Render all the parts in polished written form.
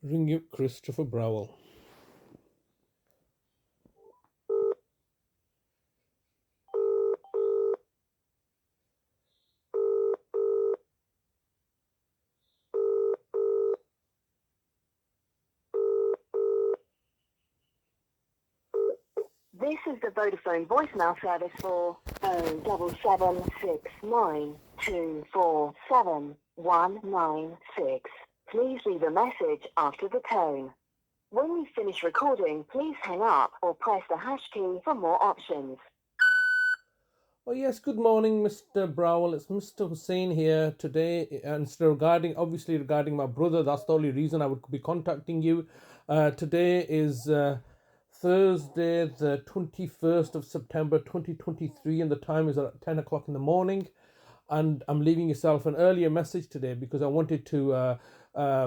Ring up Christopher Browell. This is the Vodafone voicemail service for 07769247196. Please leave a message after the tone. When you finish recording, please hang up or press the hash key for more options. Oh yes, good morning, Mr. Browell. It's Mr. Hussein here today, and it's regarding my brother. That's the only reason I would be contacting you. Today is Thursday, the 21st of September 2023, and the time is at 10 o'clock in the morning. And I'm leaving yourself an earlier message today because I wanted to, I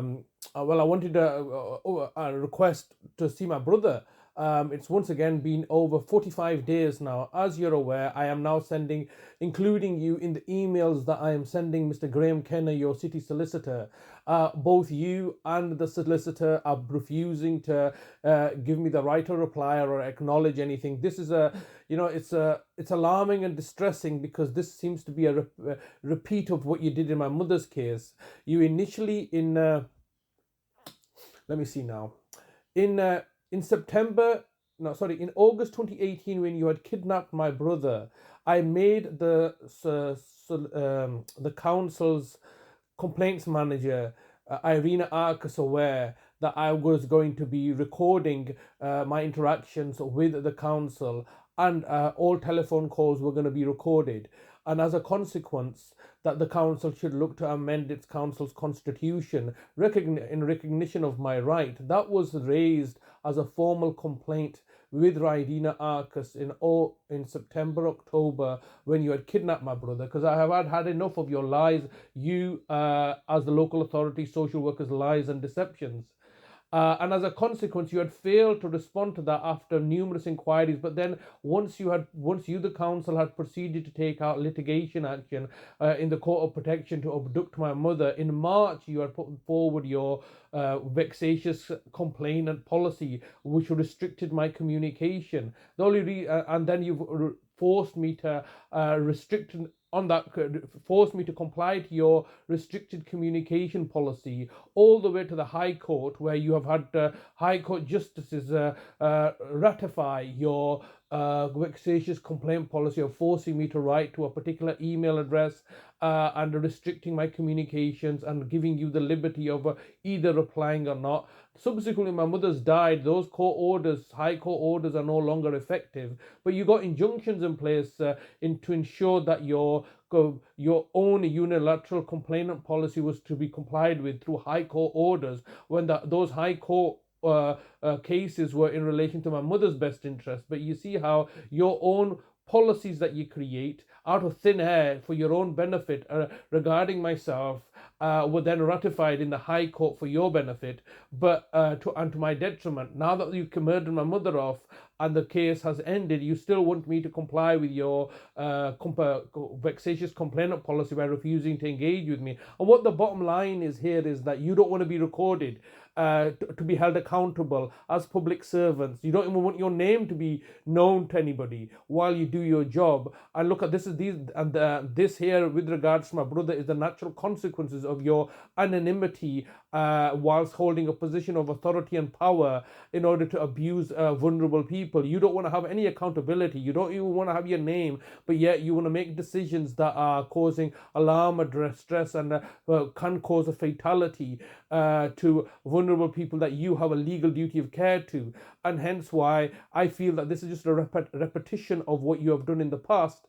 wanted a request to see my brother. It's once again been over 45 days now. As you're aware, I am now sending, including you in the emails that I am sending Mr. Graham Kenner, your city solicitor. Both you and the solicitor are refusing to give me the right to reply or acknowledge anything. This is it's alarming and distressing because this seems to be a repeat of what you did in my mother's case. You initially let me see now, in September, no, sorry, in August 2018, when you had kidnapped my brother, I made the council's complaints manager, Irina Arcus, aware that I was going to be recording my interactions with the council, and all telephone calls were going to be recorded. And as a consequence, that the council should look to amend its council's constitution in recognition of my right. That was raised as a formal complaint with Raidina Arcus in September, October, when you had kidnapped my brother, because I have had enough of your lies, you as the local authority, social workers' lies and deceptions. And as a consequence, you had failed to respond to that after numerous inquiries. But then, once you, the council, had proceeded to take out litigation action in the Court of Protection to abduct my mother, in March you had put forward your vexatious complainant policy, which restricted my communication. And then you've forced me to restrict on that, forced me to comply to your restricted communication policy, all the way to the High Court, where you have had High Court justices ratify your vexatious complaint policy of forcing me to write to a particular email address and restricting my communications and giving you the liberty of either replying or not. Subsequently, my mother's died. Those court orders, High Court orders, are no longer effective. But you got injunctions in place to ensure that your own unilateral complainant policy was to be complied with through High Court orders when those High Court cases were in relation to my mother's best interest. But you see how your own policies that you create out of thin air for your own benefit regarding myself were then ratified in the High Court for your benefit, but to my detriment. Now that you've murdered my mother off and the case has ended, you still want me to comply with your vexatious complainant policy by refusing to engage with me. And what the bottom line is here is that you don't want to be recorded. To be held accountable as public servants. You don't even want your name to be known to anybody while you do your job. And look at this here with regards to my brother is the natural consequences of your anonymity whilst holding a position of authority and power in order to abuse vulnerable people. You don't want to have any accountability. You don't even want to have your name, but yet you want to make decisions that are causing alarm or distress and can cause a fatality to vulnerable people that you have a legal duty of care to. And hence why I feel that this is just a repetition of what you have done in the past,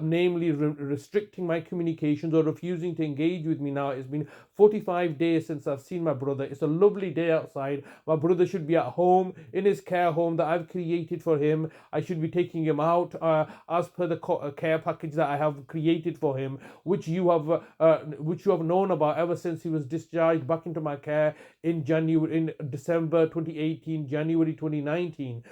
namely restricting my communications or refusing to engage with me now. It's been 45 days since I've seen my brother. It's a lovely day outside. My brother should be at home in his care home that I've created for him. I should be taking him out as per the care package that I have created for him, which you have known about ever since he was discharged back into my care in December 2018, January 2019.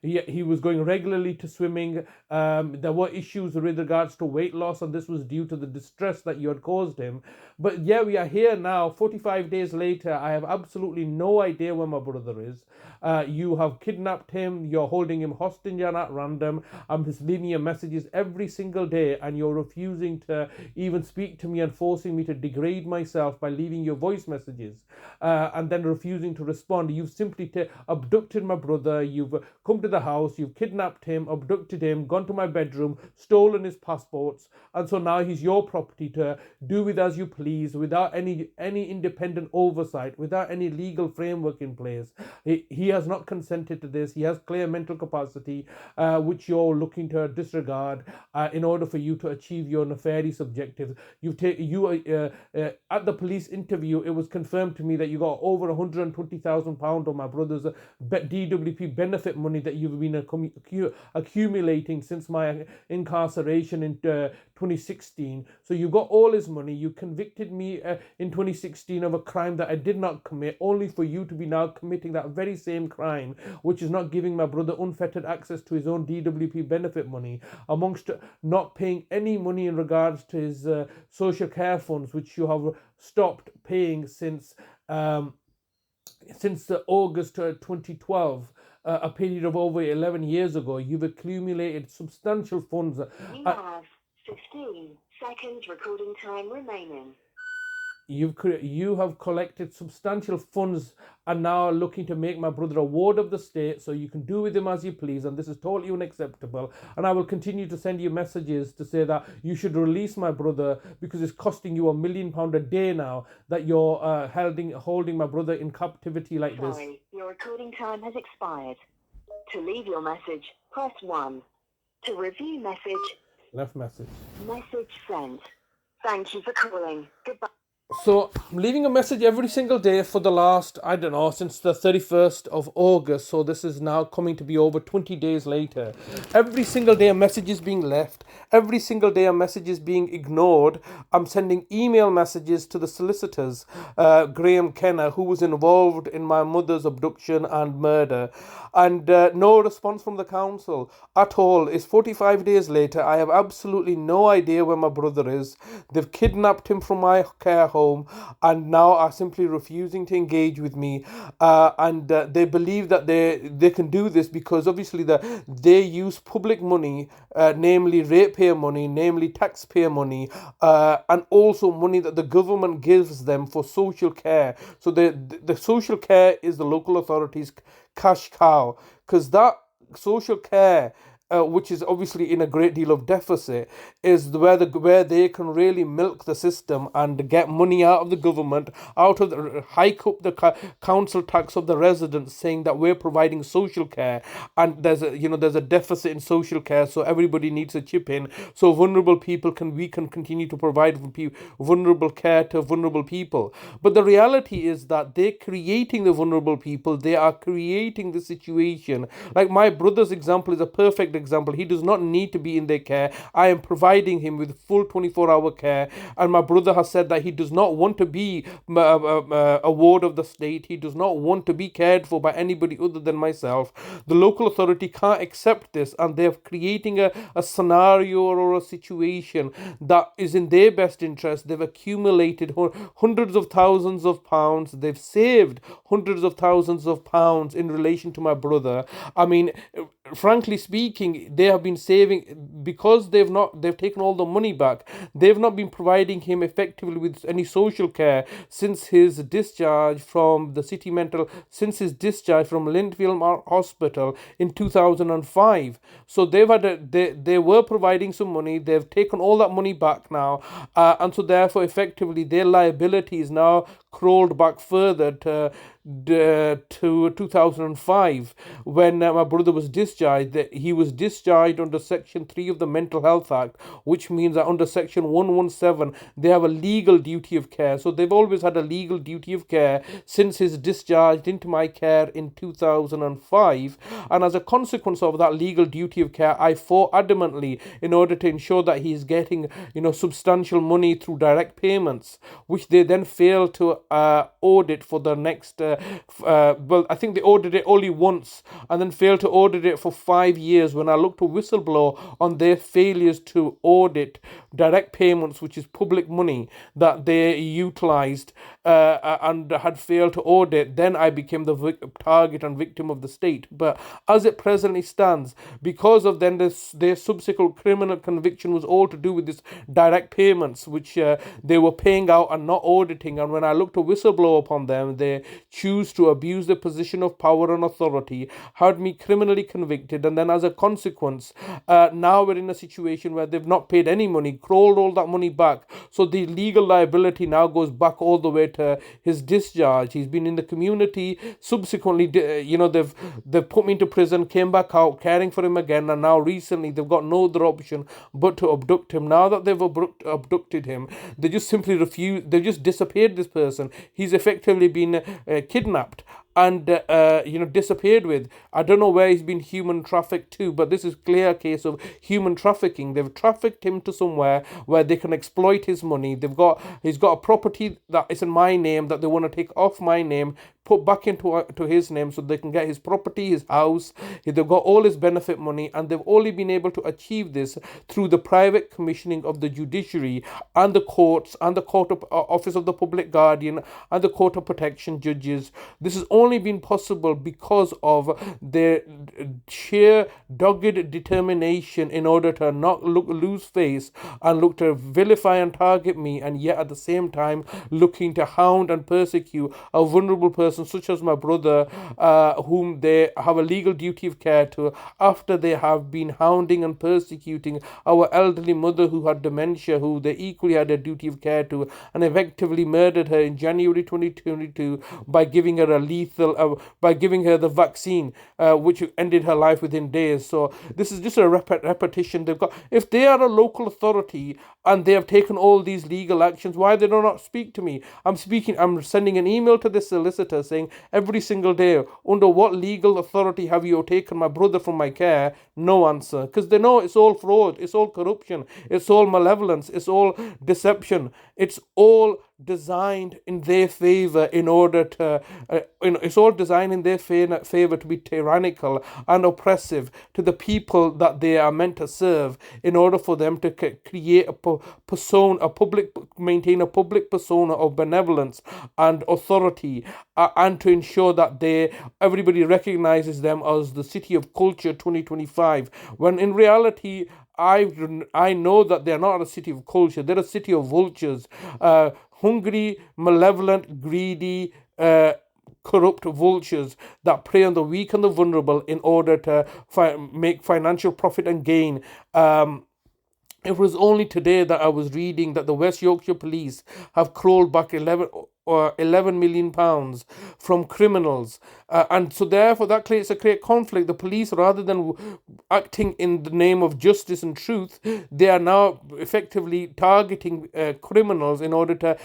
He was going regularly to swimming. There were issues with regards to weight loss, and this was due to the distress that you had caused him. But yeah, we are here now, 45 45 days later, I have absolutely no idea where my brother is. You have kidnapped him, you're holding him hostage at random. I'm just leaving you messages every single day, and you're refusing to even speak to me and forcing me to degrade myself by leaving your voice messages, and then refusing to respond. You've simply abducted my brother, you've come to the house, you've kidnapped him, abducted him, gone to my bedroom, stolen his passports, and so now he's your property to do with as you please, without any independent oversight, without any legal framework in place. He has not consented to this. He has clear mental capacity, which you're looking to disregard in order for you to achieve your nefarious objectives. At the police interview, it was confirmed to me that you got over £120,000 on my brother's DWP benefit money that you've been accumulating since my incarceration in 2016. So you got all his money. You convicted me in 2016 of a crime that I did not commit, only for you to be now committing that very same crime, which is not giving my brother unfettered access to his own DWP benefit money, amongst not paying any money in regards to his social care funds, which you have stopped paying since August 2012. A period of over 11 years ago. You've accumulated substantial funds. You have 15 seconds recording time remaining. You have collected substantial funds and now are looking to make my brother a ward of the state, so you can do with him as you please, and this is totally unacceptable. And I will continue to send you messages to say that you should release my brother, because it's costing you £1 million a day now that you're holding my brother in captivity like this. Sorry, your recording time has expired. To leave your message, press 1. To review message, Left message. Message sent. Thank you for calling. Goodbye. So I'm leaving a message every single day for the last, I don't know, since the 31st of August. So this is now coming to be over 20 days later. Every single day a message is being left. Every single day a message is being ignored. I'm sending email messages to the solicitors, Graham Kenner, who was involved in my mother's abduction and murder. And no response from the council at all. It's 45 days later. I have absolutely no idea where my brother is. They've kidnapped him from my care home and now are simply refusing to engage with me. And they believe that they can do this because obviously they use public money, namely ratepayer money, namely taxpayer money, and also money that the government gives them for social care. So the social care is the local authorities' cash cow, because that social care, which is obviously in a great deal of deficit, is where they can really milk the system and get money out of the government, hike up the council tax of the residents, saying that we're providing social care, and there's a deficit in social care, so everybody needs to chip in, so vulnerable people we can continue to provide vulnerable care to vulnerable people. But the reality is that they're creating the vulnerable people. They are creating the situation. Like my brother's example is a perfect example. He does not need to be in their care. I am providing him with full 24-hour care, and my brother has said that he does not want to be a ward of the state. He does not want to be cared for by anybody other than myself. The local authority can't accept this, and they're creating a scenario or a situation that is in their best interest. They've accumulated hundreds of thousands of pounds. They've saved hundreds of thousands of pounds in relation to my brother. I mean, frankly speaking, they have been saving, because they've taken all the money back. They've not been providing him effectively with any social care since his discharge from Lindfield Hospital in 2005. So they were providing some money. They've taken all that money back now, and so therefore effectively their liability is now crawled back further to 2005, when my brother was discharged. He was discharged under Section 3 of the Mental Health Act, which means that under Section 117 they have a legal duty of care. So they've always had a legal duty of care since his discharge into my care in 2005, and as a consequence of that legal duty of care, I fought adamantly in order to ensure that he's getting substantial money through direct payments, which they then failed to audit for the next, well, I think they audited it only once and then failed to audit it for 5 years. When I looked to whistleblow on their failures to audit direct payments, which is public money that they utilized and had failed to audit, then I became the target and victim of the state. But as it presently stands, because of then their subsequent criminal conviction was all to do with this direct payments, which they were paying out and not auditing. And when I looked to whistleblow upon them, they choose to abuse their position of power and authority, had me criminally convicted, and then as a consequence, now we're in a situation where they've not paid any money, crawled all that money back. So the legal liability now goes back all the way to his discharge. He's been in the community. Subsequently, they've put me into prison, came back out, caring for him again, and now recently they've got no other option but to abduct him. Now that they've abducted him, they just simply refuse. They've just disappeared this person. He's effectively been kidnapped and disappeared with. I don't know where he's been human trafficked to, but this is clear case of human trafficking. They've trafficked him to somewhere where they can exploit his money. He's got a property that is in my name that they want to take off my name, put back into his name so they can get his property, his house. They've got all his benefit money, and they've only been able to achieve this through the private commissioning of the judiciary and the courts and the office of the public guardian and the court of protection judges. This has only been possible because of their sheer dogged determination in order to not lose face and look to vilify and target me, and yet at the same time looking to hound and persecute a vulnerable person such as my brother, whom they have a legal duty of care to, after they have been hounding and persecuting our elderly mother who had dementia, who they equally had a duty of care to, and effectively murdered her in January 2022 by giving her the vaccine, which ended her life within days. So this is just a repetition they've got. If they are a local authority and they have taken all these legal actions, why they do not speak to me? I'm sending an email to the solicitor saying every single day, under what legal authority have you taken my brother from my care? No answer, because they know it's all fraud, it's all corruption, it's all malevolence, it's all deception, it's all designed in their favor in order to it's all designed in their favor to be tyrannical and oppressive to the people that they are meant to serve, in order for them to create maintain a public persona of benevolence and authority, and to ensure that everybody recognizes them as the city of culture 2025, when in reality I know that they're not a city of culture. They're a city of vultures, hungry, malevolent, greedy, corrupt vultures that prey on the weak and the vulnerable in order to make financial profit and gain. It was only today that I was reading that the West Yorkshire Police have crawled back 11 million pounds from criminals, and so therefore that creates a great conflict. The police, rather than acting in the name of justice and truth, they are now effectively targeting criminals in order to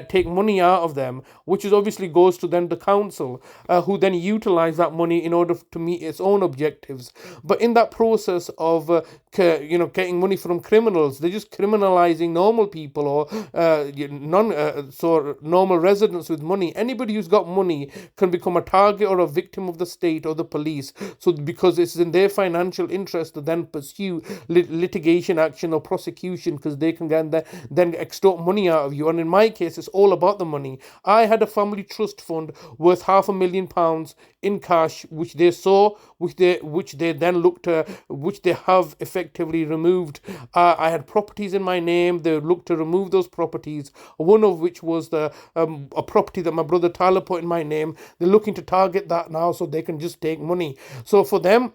take money out of them, which is obviously goes to then the council, who then utilize that money in order to meet its own objectives. But in that process of getting money from criminals, they're just criminalizing normal people or normal residents with money. Anybody who's got money can become a target or a victim of the state or the police. So because it's in their financial interest to then pursue litigation action or prosecution, because they can then extort money out of you. And in my case, it's all about the money. I had a family trust fund worth £500,000 in cash, which they saw, which they then looked to, which they have effectively removed. I had properties in my name. They looked to remove those properties, one of which was a property that my brother Tyler put in my name. They're looking to target that now so they can just take money. So for them,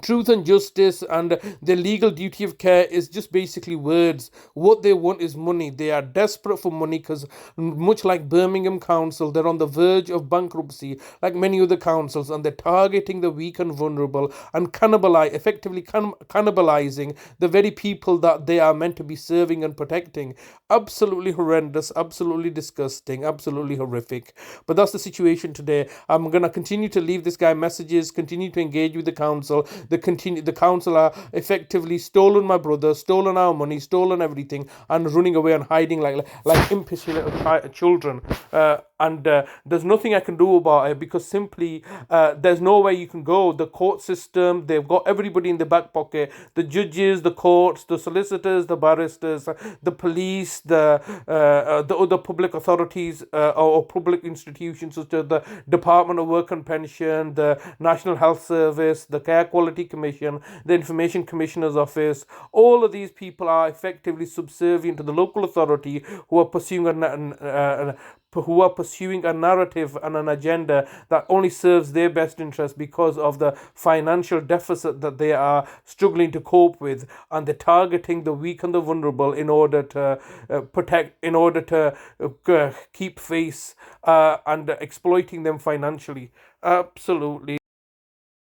truth and justice and their legal duty of care is just basically words. What they want is money. They are desperate for money because, much like Birmingham Council, they're on the verge of bankruptcy like many other councils, and they're targeting the weak and vulnerable and effectively cannibalizing the very people that they are meant to be serving and protecting. Absolutely horrendous, absolutely disgusting, absolutely horrific. But that's the situation today. I'm going to continue to leave this guy messages, continue to engage with the council. the council are effectively stolen my brother, stolen our money, stolen everything, and running away and hiding like impish little children. And there's nothing I can do about it, because simply there's nowhere you can go. The court system, they've got everybody in the back pocket: the judges, the courts, the solicitors, the barristers, the police, the other public authorities or public institutions such as the Department of Work and Pension, the National Health Service, the Care Quality Commission, the Information Commissioner's Office. All of these people are effectively subservient to the local authority, who are pursuing a narrative and an agenda that only serves their best interest because of the financial deficit that they are struggling to cope with, and they're targeting the weak and the vulnerable in order to keep face and exploiting them financially. Absolutely.